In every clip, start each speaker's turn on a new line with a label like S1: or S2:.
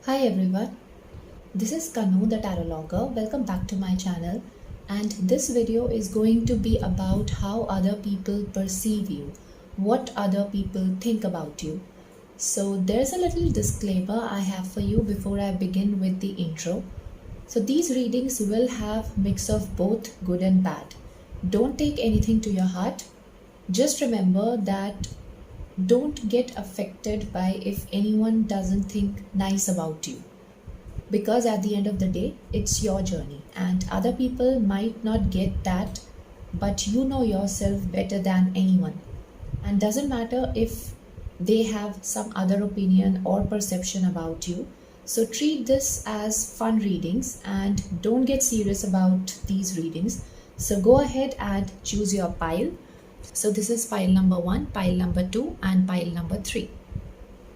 S1: Hi everyone, this is Kanu the Tarologer. Welcome back to my channel, and this video is going to be about how other people perceive you, what other people think about you. So there's a little disclaimer I have for you before I begin with the intro. So these readings will have mix of both good and bad. Don't take anything to your heart. Just remember that don't get affected by if anyone doesn't think nice about you, because at the end of the day it's your journey and other people might not get that, but you know yourself better than anyone, and doesn't matter if they have some other opinion or perception about you. So treat this as fun readings and don't get serious about these readings. So go ahead and choose your pile. So this is pile number 1, pile number 2 and pile number 3.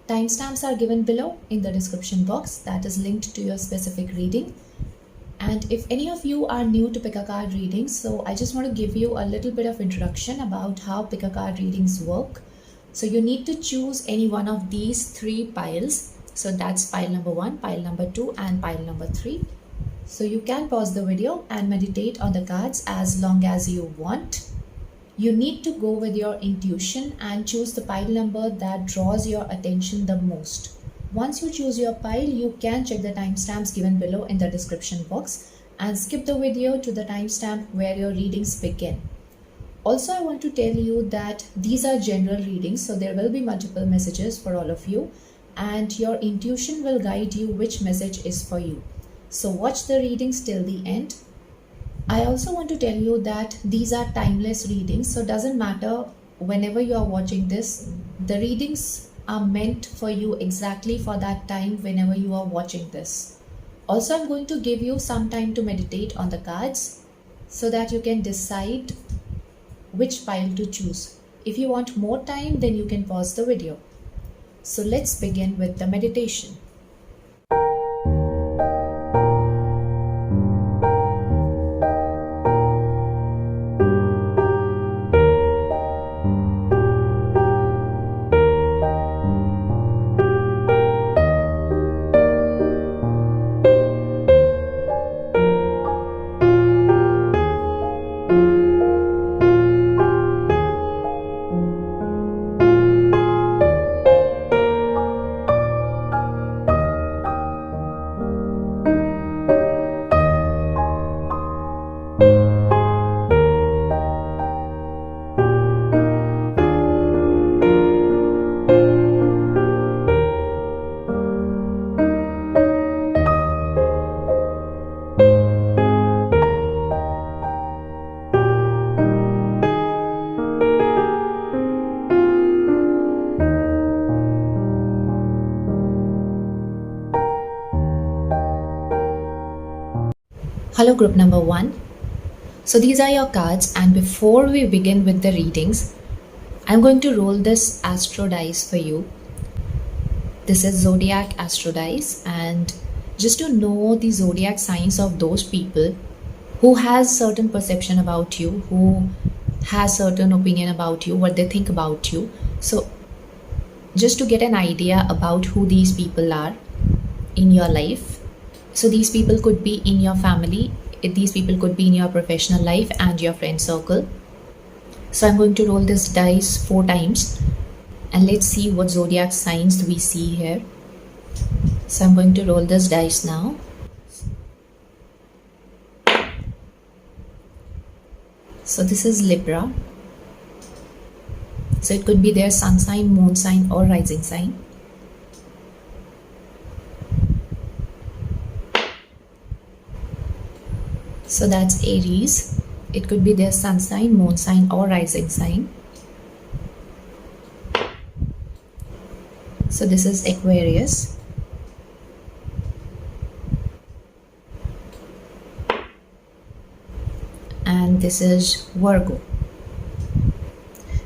S1: Timestamps are given below in the description box that is linked to your specific reading. And if any of you are new to pick a card readings, so I just want to give you a little bit of introduction about how pick a card readings work. So you need to choose any one of these 3 piles. So that's pile number 1, pile number 2 and pile number 3. So you can pause the video and meditate on the cards as long as you want. You need to go with your intuition and choose the pile number that draws your attention the most. Once you choose your pile, you can check the timestamps given below in the description box and skip the video to the timestamp where your readings begin. Also, I want to tell you that these are general readings, so there will be multiple messages for all of you, and your intuition will guide you which message is for you. So watch the readings till the end. I also want to tell you that these are timeless readings, so it doesn't matter whenever you are watching this, the readings are meant for you exactly for that time whenever you are watching this. Also, I'm going to give you some time to meditate on the cards so that you can decide which pile to choose. If you want more time, then you can pause the video. So let's begin with the meditation. Hello group number 1. So these are your cards, and before we begin with the readings, I'm going to roll this astro dice for you. This is zodiac astro dice, and just to know the zodiac signs of those people who has certain perception about you, who has certain opinion about you, what they think about you. So just to get an idea about who these people are in your life. So these people could be in your family, these people could be in your professional life and your friend circle. So I'm going to roll this dice 4 times and let's see what zodiac signs we see here. So I'm going to roll this dice now. So this is Libra. So it could be their sun sign, moon sign or rising sign. So that's Aries. It could be their sun sign, moon sign or rising sign. So this is Aquarius. And this is Virgo.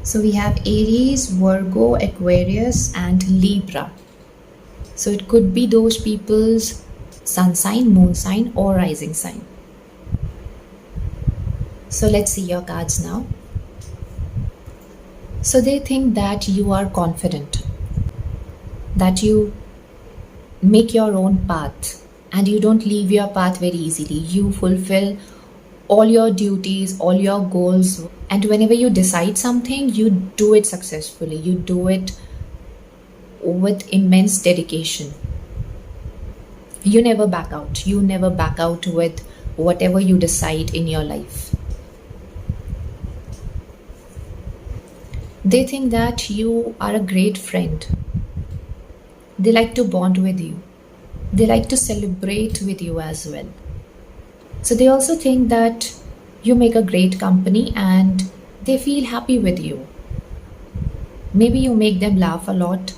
S1: So we have Aries, Virgo, Aquarius and Libra. So it could be those people's sun sign, moon sign or rising sign. So let's see your cards now. So they think that you are confident, that you make your own path, and you don't leave your path very easily. You fulfill all your duties, all your goals, and whenever you decide something, you do it successfully. You do it with immense dedication. You never back out. You never back out with whatever you decide in your life. They think that you are a great friend. They like to bond with you. They like to celebrate with you as well. So they also think that you make a great company and they feel happy with you. Maybe you make them laugh a lot.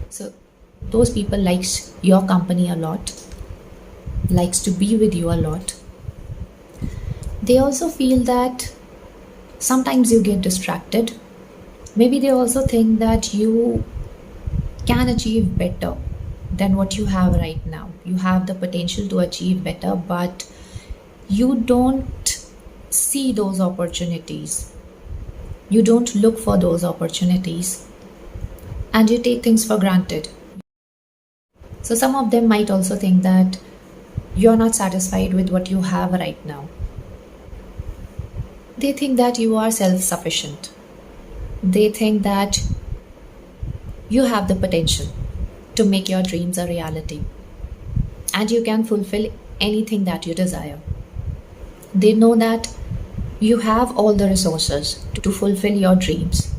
S1: So those people likes your company a lot, likes to be with you a lot. They also feel that sometimes you get distracted. Maybe they also think that you can achieve better than what you have right now. You have the potential to achieve better, but you don't see those opportunities. You don't look for those opportunities, and you take things for granted. So, some of them might also think that you're not satisfied with what you have right now. They think that you are self sufficient. They think that you have the potential to make your dreams a reality, and you can fulfill anything that you desire. They know that you have all the resources to fulfill your dreams.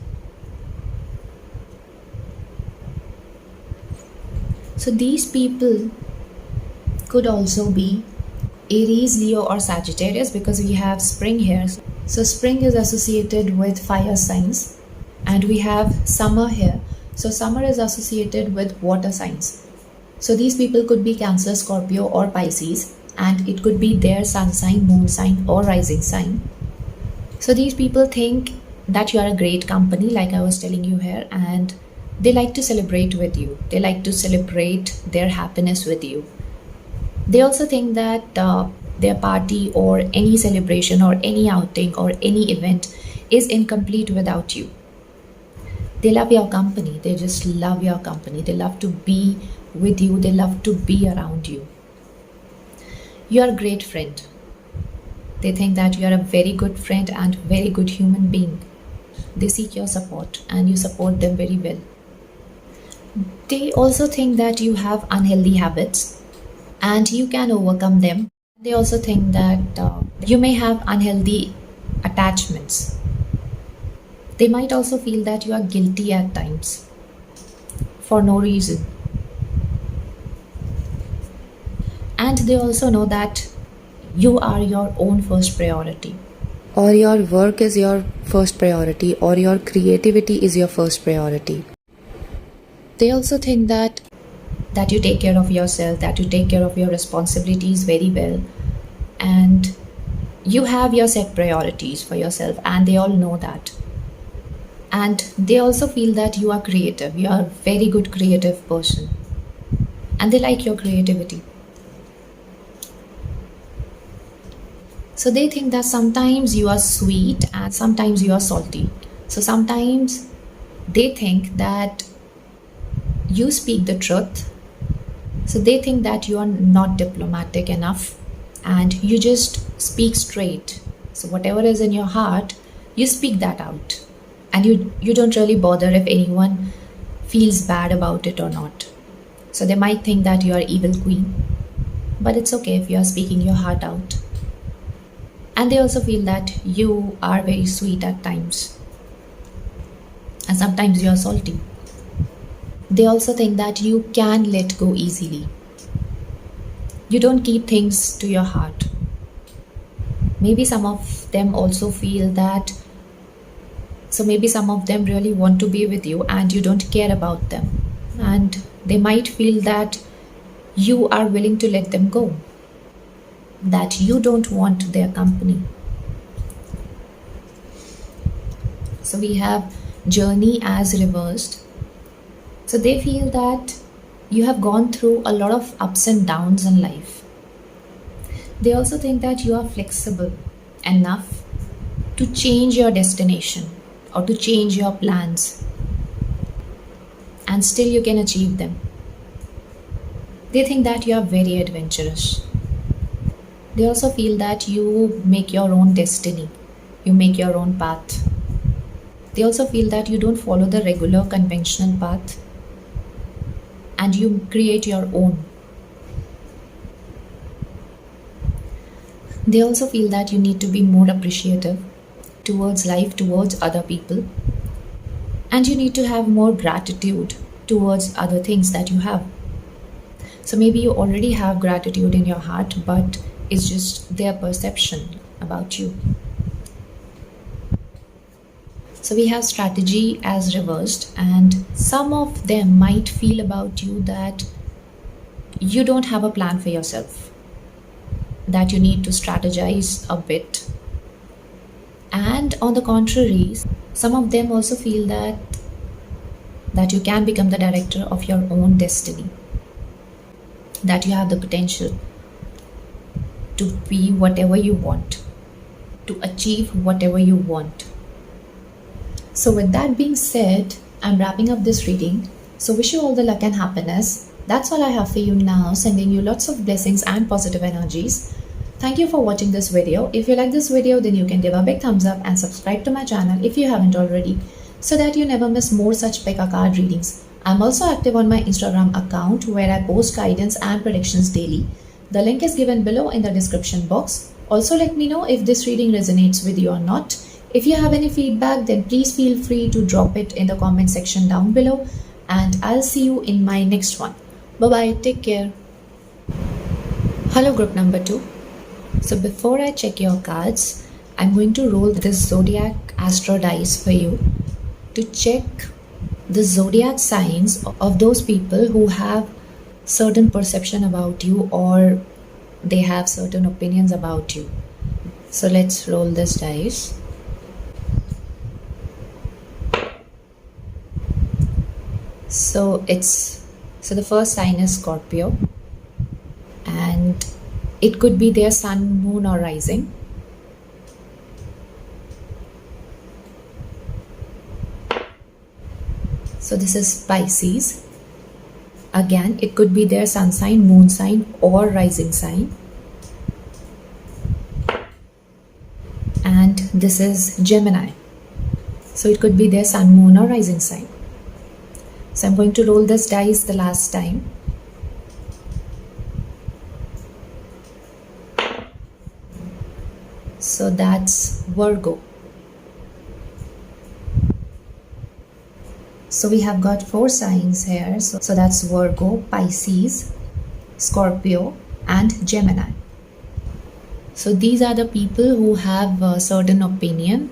S1: So these people could also be Aries, Leo, or Sagittarius, because we have spring here. So spring is associated with fire signs, and we have summer here. So summer is associated with water signs. So these people could be Cancer, Scorpio, or Pisces, and it could be their sun sign, moon sign, or rising sign. So these people think that you are a great company, like I was telling you here, and they like to celebrate with you. They like to celebrate their happiness with you. They also think that their party or any celebration or any outing or any event is incomplete without you. They love your company. They just love your company. They love to be with you. They love to be around you. You are a great friend. They think that you are a very good friend and very good human being. They seek your support and you support them very well. They also think that you have unhealthy habits and you can overcome them. They also think that you may have unhealthy attachments. They might also feel that you are guilty at times for no reason. And they also know that you are your own first priority. Or your work is your first priority, or your creativity is your first priority. They also think that you take care of yourself, that you take care of your responsibilities very well, and you have your set priorities for yourself, and they all know that. And they also feel that you are creative. You are a very good creative person, and they like your creativity. So they think that sometimes you are sweet and sometimes you are salty. So sometimes they think that you speak the truth. So they think that you are not diplomatic enough and you just speak straight. So whatever is in your heart, you speak that out. And you don't really bother if anyone feels bad about it or not. So they might think that you are evil queen. But it's okay if you are speaking your heart out. And they also feel that you are very sweet at times. And sometimes you are salty. They also think that you can let go easily. You don't keep things to your heart. Maybe some of them also feel that, so maybe some of them really want to be with you and you don't care about them. And they might feel that you are willing to let them go, that you don't want their company. So we have journey as reversed. So they feel that you have gone through a lot of ups and downs in life. They also think that you are flexible enough to change your destination or to change your plans, and still you can achieve them. They think that you are very adventurous. They also feel that you make your own destiny, you make your own path. They also feel that you don't follow the regular conventional path and you create your own. They also feel that you need to be more appreciative towards life, towards other people, and you need to have more gratitude towards other things that you have. So maybe you already have gratitude in your heart, but it's just their perception about you. So we have strategy as reversed, and some of them might feel about you that you don't have a plan for yourself, that you need to strategize a bit. And on the contrary, some of them also feel that you can become the director of your own destiny, that you have the potential to be whatever you want, to achieve whatever you want. So with that being said, I'm wrapping up this reading. So wish you all the luck and happiness. That's all I have for you now, sending you lots of blessings and positive energies. Thank you for watching this video. If you like this video, then you can give a big thumbs up and subscribe to my channel if you haven't already, so that you never miss more such Pekka card readings. I'm also active on my Instagram account where I post guidance and predictions daily. The link is given below in the description box. Also let me know if this reading resonates with you or not. If you have any feedback, then please feel free to drop it in the comment section down below, and I'll see you in my next one. Bye bye, take care. Hello group number 2. So before I check your cards, I'm going to roll this zodiac astro dice for you to check the zodiac signs of those people who have certain perception about you, or they have certain opinions about you. So let's roll this dice. So the first sign is Scorpio, and it could be their sun, moon, or rising. So this is Pisces. Again, it could be their sun sign, moon sign, or rising sign. And this is Gemini. So it could be their sun, moon, or rising sign. So I'm going to roll this dice the last time. So that's Virgo. So we have got 4 signs here. So that's Virgo, Pisces, Scorpio, and Gemini. So these are the people who have a certain opinion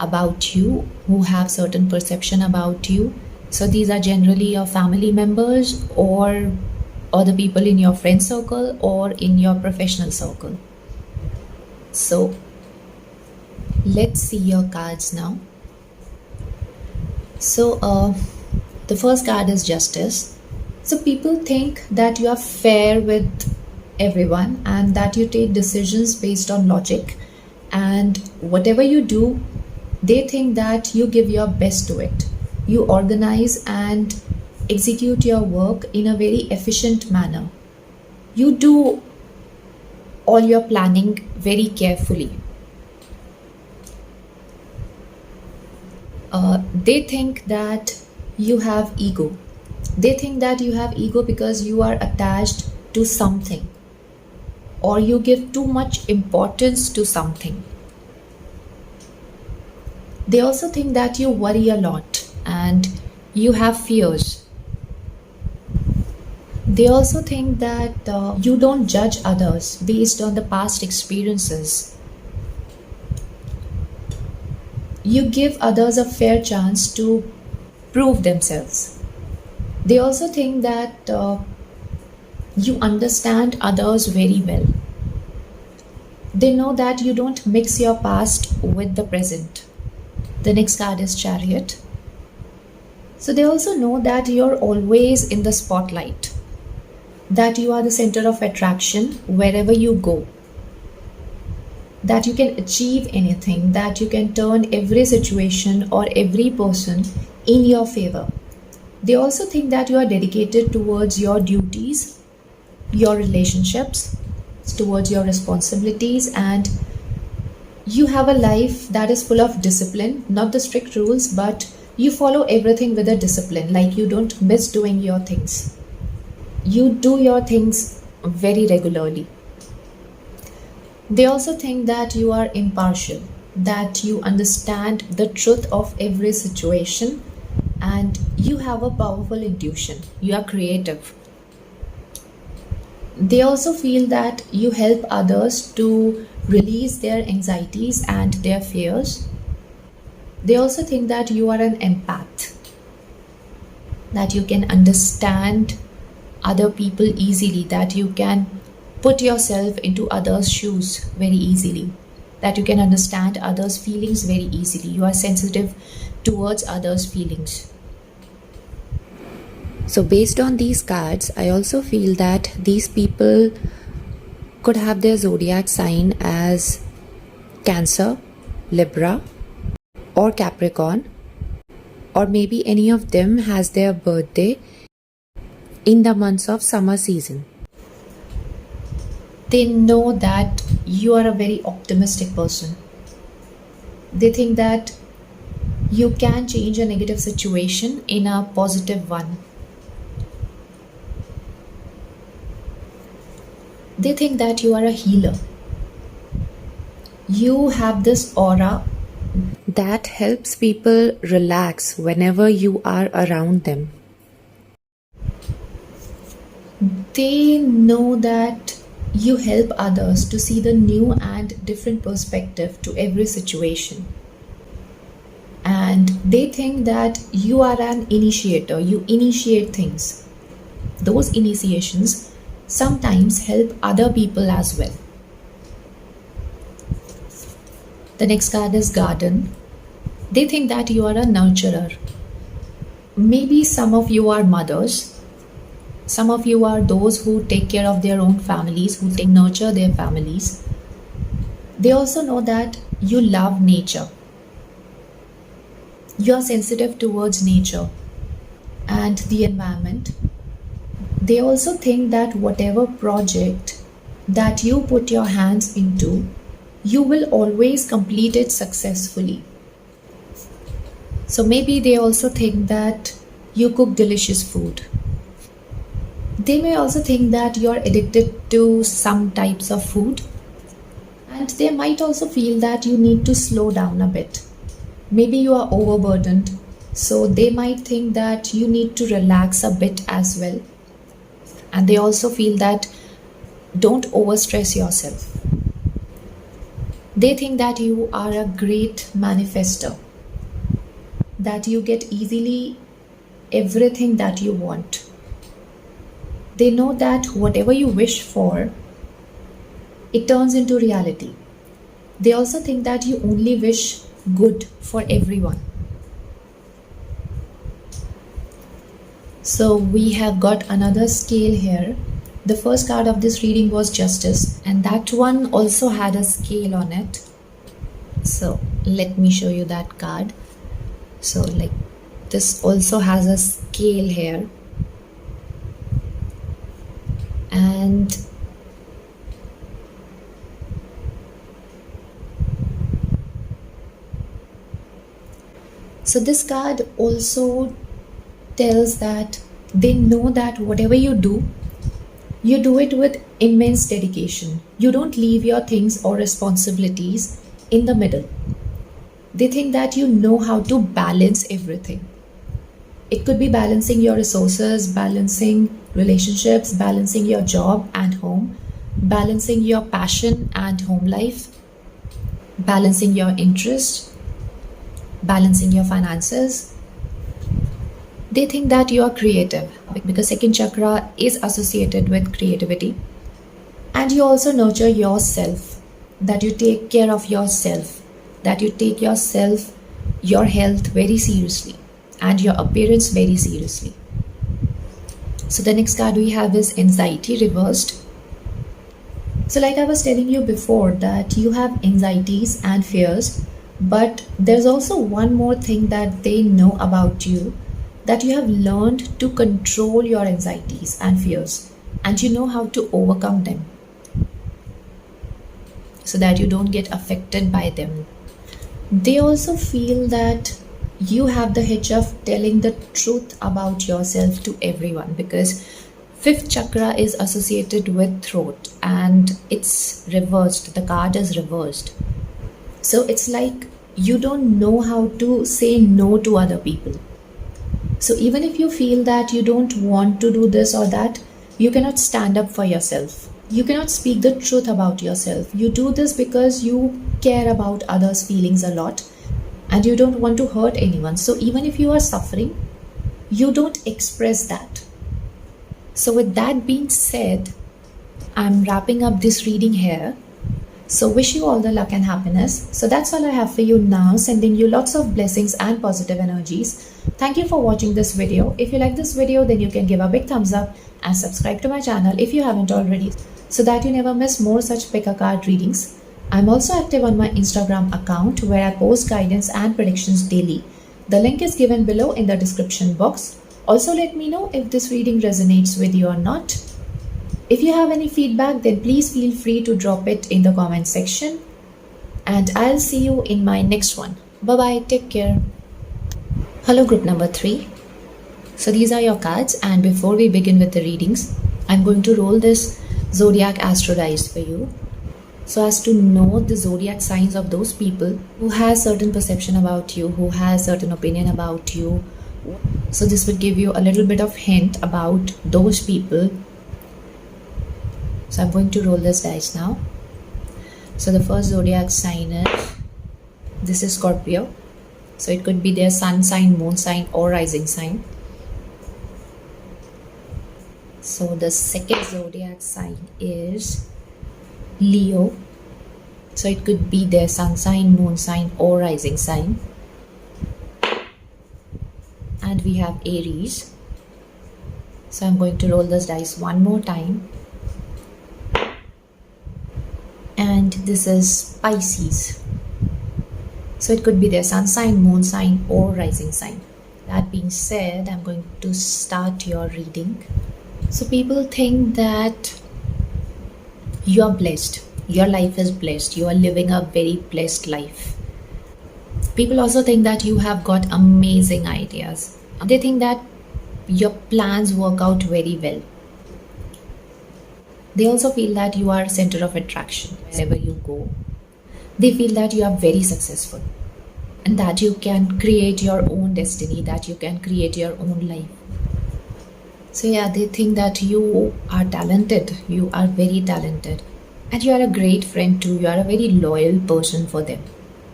S1: about you, who have certain perception about you. So these are generally your family members or the people in your friend circle or in your professional circle. So let's see your cards now. So the first card is Justice. So people think that you are fair with everyone and that you take decisions based on logic, and whatever you do, they think that you give your best to it. You organize and execute your work in a very efficient manner. You do all your planning very carefully. They think that you have ego. They think that you have ego because you are attached to something, or you give too much importance to something. They also think that you worry a lot and you have fears. They also think that you don't judge others based on the past experiences. You give others a fair chance to prove themselves. They also think that you understand others very well. They know that you don't mix your past with the present. The next card is Chariot. So they also know that you're always in the spotlight, that you are the center of attraction wherever you go, that you can achieve anything, that you can turn every situation or every person in your favor. They also think that you are dedicated towards your duties your relationships, towards your responsibilities, and you have a life that is full of discipline, not the strict rules, but you follow everything with a discipline, like you don't miss doing your things. You do your things very regularly. They also think that you are impartial, that you understand the truth of every situation, and you have a powerful intuition. You are creative. They also feel that you help others to release their anxieties and their fears. They also think that you are an empath, that you can understand other people easily, that you can put yourself into others' shoes very easily, that you can understand others' feelings very easily. You are sensitive towards others' feelings. So, based on these cards, I also feel that these people could have their zodiac sign as Cancer, Libra, or Capricorn, or maybe any of them has their birthday in the months of summer season. They know that you are a very optimistic person. They think that you can change a negative situation in a positive one. They think that you are a healer. You have this aura that helps people relax whenever you are around them. They know that you help others to see the new and different perspective to every situation. And they think that you are an initiator, you initiate things. Those initiations sometimes help other people as well. The next card is Garden. They think that you are a nurturer. Maybe some of you are mothers. Some of you are those who take care of their own families, who nurture their families. They also know that you love nature. You are sensitive towards nature and the environment. They also think that whatever project that you put your hands into, you will always complete it successfully. So maybe they also think that you cook delicious food. They may also think that you're addicted to some types of food, and they might also feel that you need to slow down a bit. Maybe you are overburdened, so they might think that you need to relax a bit as well. And they also feel that don't overstress yourself. They think that you are a great manifester, that you get easily everything that you want. They know that whatever you wish for, it turns into reality. They also think that you only wish good for everyone. So we have got another scale here. The first card of this reading was Justice, and that one also had a scale on it. So let me show you that card. So like this also has a scale here. And so this card also tells that they know that whatever you do it with immense dedication. You don't leave your things or responsibilities in the middle. They think that you know how to balance everything. It could be balancing your resources, balancing relationships, balancing your job and home, balancing your passion and home life, balancing your interest, balancing your finances. They think that you are creative because second chakra is associated with creativity. And you also nurture yourself, that you take care of yourself, that you take yourself, your health very seriously, and your appearance very seriously. So the next card we have is Anxiety reversed. So like I was telling you before, that you have anxieties and fears, but there's also one more thing that they know about you, that you have learned to control your anxieties and fears. and you know how to overcome them so that you don't get affected by them. They also feel that you have the hitch of telling the truth about yourself to everyone, because fifth chakra is associated with throat and it's reversed. The card is reversed. So it's like you don't know how to say no to other people. So even if you feel that you don't want to do this or that, you cannot stand up for yourself. You cannot speak the truth about yourself. You do this because you care about others' feelings a lot and you don't want to hurt anyone. So even if you are suffering, you don't express that. So with that being said, I'm wrapping up this reading here. So wish you all the luck and happiness. So that's all I have for you now, sending you lots of blessings and positive energies. Thank you for watching this video. If you like this video, then you can give a big thumbs up and subscribe to my channel if you haven't already, so that you never miss more such pick a card readings. I'm also active on my Instagram account where I post guidance and predictions daily. The link is given below in the description box. Also let me know if this reading resonates with you or not. If you have any feedback, then please feel free to drop it in the comment section. And I'll see you in my next one. Bye-bye. Take care. Hello, group number 3. So these are your cards, and before we begin with the readings, I'm going to roll this zodiac astro dice for you, so as to know the zodiac signs of those people who has certain perception about you, who has certain opinion about you. So this will give you a little bit of hint about those people. So I'm going to roll this dice now. So the first zodiac sign is, this is Scorpio. So it could be their sun sign, moon sign or rising sign. So the second zodiac sign is Leo. So it could be their sun sign, moon sign or rising sign. And we have Aries. So I'm going to roll this dice one more time. And this is Pisces. So it could be their sun sign, moon sign or rising sign. That being said, I'm going to start your reading. So people think that you are blessed. Your life is blessed. You are living a very blessed life. People also think that you have got amazing ideas. They think that your plans work out very well. They also feel that you are center of attraction wherever you go. They feel that you are very successful and that you can create your own destiny, that you can create your own life. So yeah, they think that you are talented, you are very talented, and you are a great friend too. You are a very loyal person for them.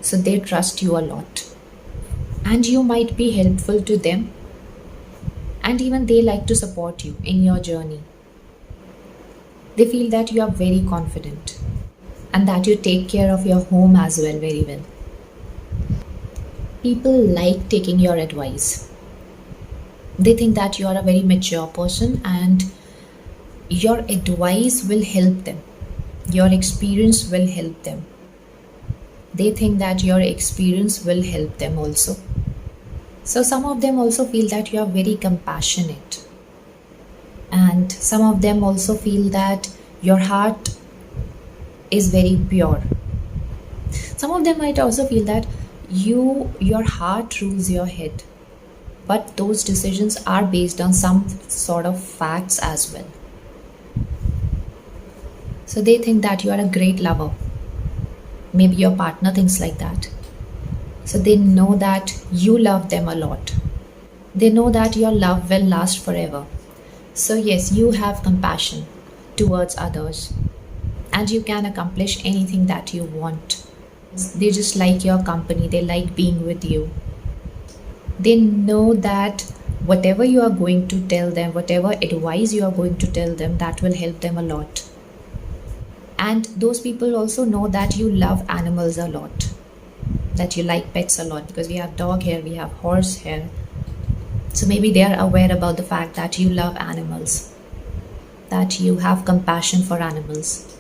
S1: So they trust you a lot. And you might be helpful to them. And even they like to support you in your journey. They feel that you are very confident and that you take care of your home as well very well. People like taking your advice. They think that you are a very mature person and your advice will help them. Your experience will help them. They think that your experience will help them also. So some of them also feel that you are very compassionate. And some of them also feel that your heart is very pure. Some of them might also feel that your heart rules your head. But those decisions are based on some sort of facts as well. So they think that you are a great lover. Maybe your partner thinks like that. So they know that you love them a lot. They know that your love will last forever. So yes, you have compassion towards others and you can accomplish anything that you want. They just like your company. They like being with you. They know that whatever you are going to tell them, whatever advice you are going to tell them, that will help them a lot. And those people also know that you love animals a lot, that you like pets a lot, because we have dog here, we have horse here. So maybe they are aware about the fact that you love animals, that you have compassion for animals.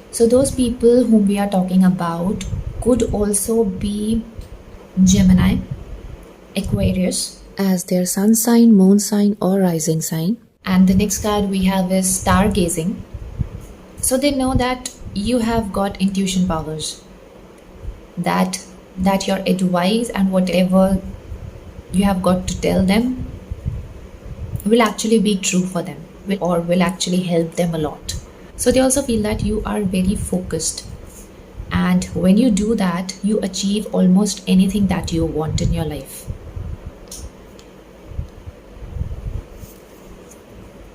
S1: So those people whom we are talking about could also be Gemini, Aquarius as their sun sign, moon sign or rising sign. And the next card we have is stargazing. So they know that you have got intuition powers, that your advice and whatever you have got to tell them will actually be true for them, or will actually help them a lot. So they also feel that you are very focused, and when you do that, you achieve almost anything that you want in your life.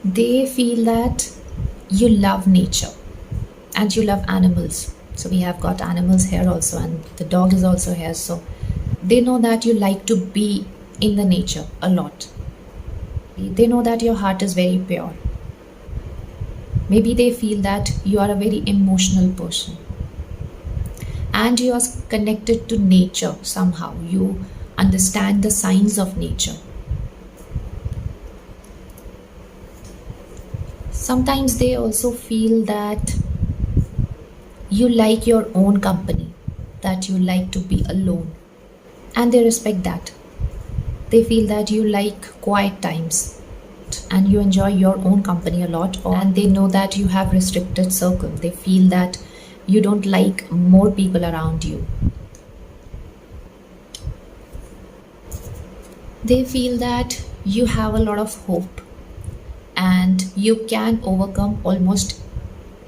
S1: They feel that you love nature and you love animals. So we have got animals here also, and the dog is also here. So they know that you like to be in the nature a lot. They know that your heart is very pure. Maybe they feel that you are a very emotional person and you are connected to nature somehow. You understand the signs of nature. Sometimes they also feel that you like your own company, that you like to be alone, and they respect that. They feel that you like quiet times and you enjoy your own company a lot, and they know that you have restricted circle. They feel that you don't like more people around you. They feel that you have a lot of hope and you can overcome almost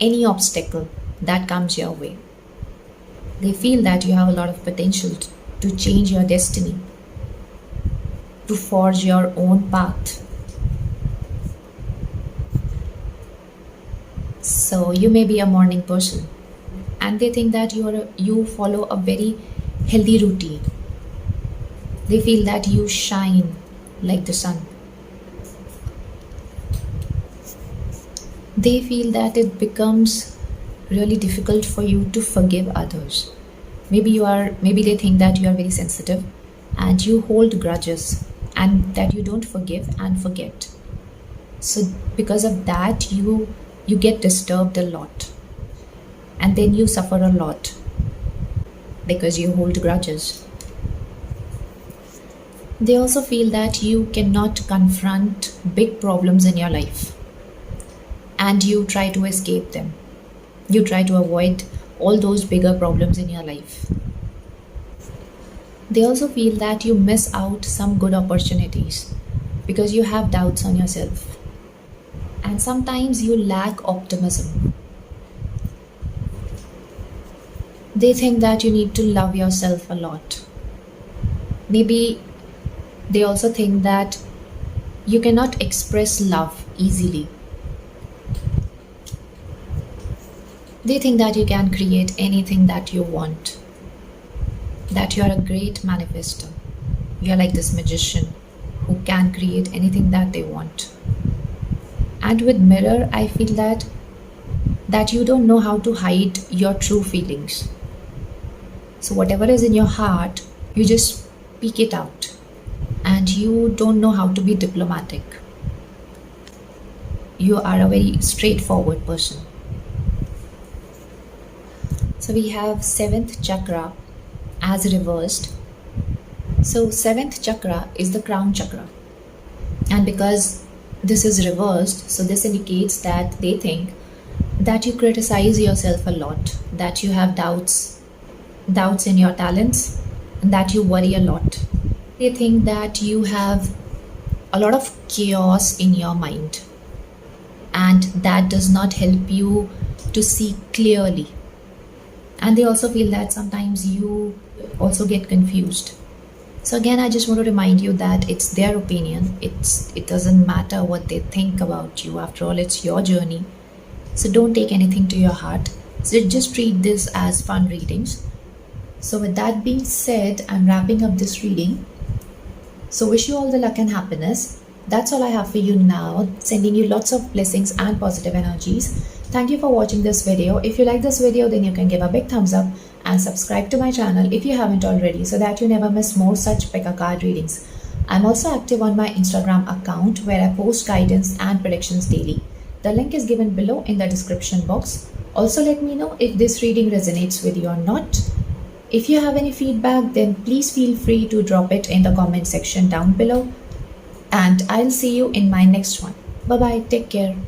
S1: any obstacle that comes your way. They feel that you have a lot of potential to change your destiny, to forge your own path. So you may be a morning person, and they think that you follow a very healthy routine. They feel that you shine like the sun. They feel that it becomes really difficult for you to forgive others. Maybe they think that you are very sensitive and you hold grudges, and that you don't forgive and forget. So because of that, you get disturbed a lot, and then you suffer a lot because you hold grudges. They also feel that you cannot confront big problems in your life, and you try to escape them. You try to avoid all those bigger problems in your life. They also feel that you miss out some good opportunities because you have doubts on yourself. And sometimes you lack optimism. They think that you need to love yourself a lot. Maybe they also think that you cannot express love easily. They think that you can create anything that you want, that you are a great manifester. You are like this magician who can create anything that they want. And with mirror, I feel that you don't know how to hide your true feelings. So whatever is in your heart, you just speak it out, and you don't know how to be diplomatic. You are a very straightforward person. So we have seventh chakra as reversed. So seventh chakra is the crown chakra, and because this is reversed, so this indicates that they think that you criticize yourself a lot, that you have doubts in your talents, and that you worry a lot. They think that you have a lot of chaos in your mind, and that does not help you to see clearly. And they also feel that sometimes you also get confused. So again, I just want to remind you that it's their opinion. It doesn't matter what they think about you. After all, it's your journey. So don't take anything to your heart. So just treat this as fun readings. So with that being said, I'm wrapping up this reading. So wish you all the luck and happiness. That's all I have for you now. Sending you lots of blessings and positive energies. Thank you for watching this video. If you like this video, then you can give a big thumbs up and subscribe to my channel if you haven't already, so that you never miss more such Pekka card readings. I'm also active on my Instagram account where I post guidance and predictions daily. The link is given below in the description box. Also let me know if this reading resonates with you or not. If you have any feedback, then please feel free to drop it in the comment section down below. And I'll see you in my next one. Bye bye. Take care.